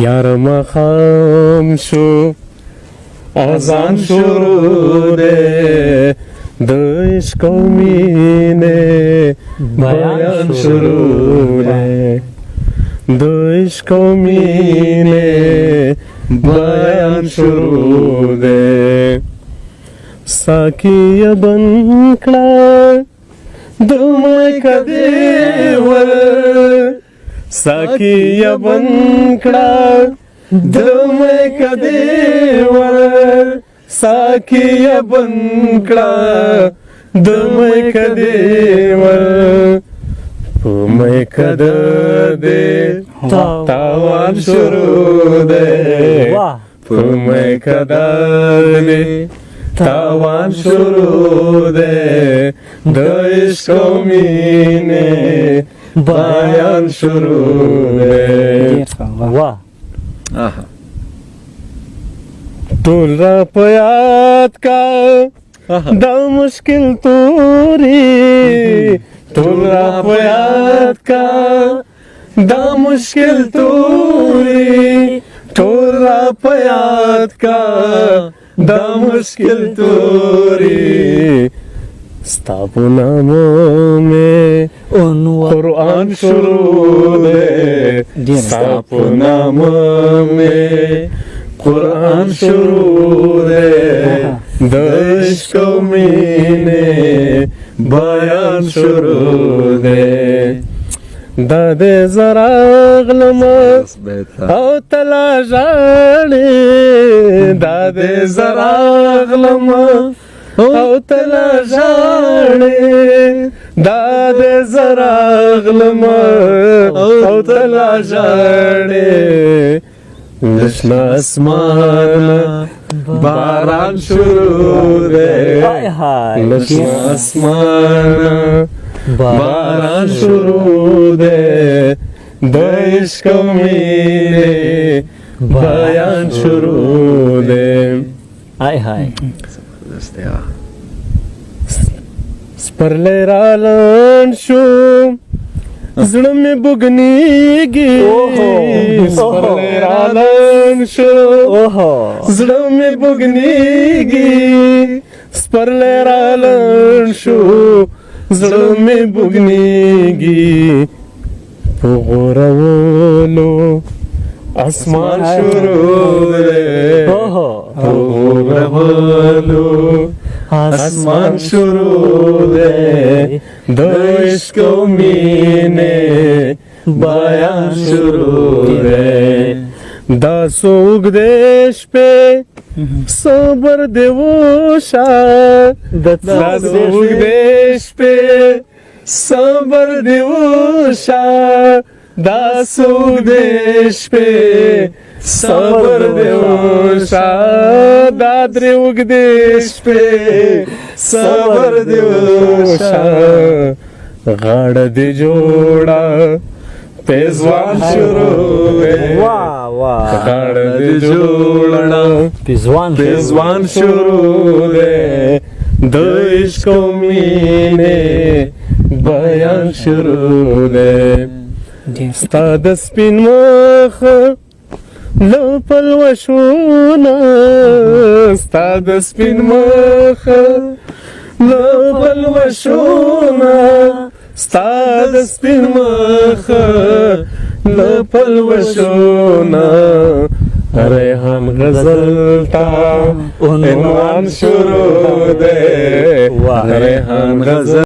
یار مخام شو اذان شروع ده د عشق و مینه بیان شروع ده د عشق و مینه بیان شروع ده ساقی بن کړه د مکه دیور ساقی بن کړه د مکه دیور ساقی بن کړه د مکه دیور په مکه دې تاوان شروع ده په مکه دې تاوان شروع ده د عشق و مینه بیان شروع ده ټول را په یاد کا دا مشکل توري ټول را په یاد کا دا مشکل توري ټول را په یاد کا دا مشکل توری ستا په نامو میں قرآن شروع ده ستا په نامو میں قرآن شروع ده د عشق و مینه بیان شروع ده دا دې زرا غلم او تلا ژاړې دا دې زرا غلم او تلا ژاړې دا دې زرا غلم او تلا ژاړې لشنا اسمان باران شروع ده لشنا اسمان باران شروع ده د عشق و مینه بیان شروع ده سپرلی رالن شو زړه مې بوږنېږي سپرلی رالن شو زړه مې بوږنېږي سپرلی رالن شو زړه مې بوږنېږي په غورولو اسمان شروع ده په غورولو اسمان شروع ده د عشق و مینه بیان شروع ده دا سوګ دې شپې صبر دې وشا دا سوګ دې شپې صبر دې وشا دا سوګ دې شپې صبر دې وشا دا درېوګ دې شپې صبر دې وشا غاړه دې جوړه پیزوان شروع ہے غاړه دې جوړه پیزوان شروع ہے د عشق و مینه بیان شروع ہے ستا د سپین مخ له پلوشونه ستا د سپین مخ له پلوشونه ستا د سپین مخ له پلوشونه ریحان غزل تا عنوان شروع ده ریحان غزل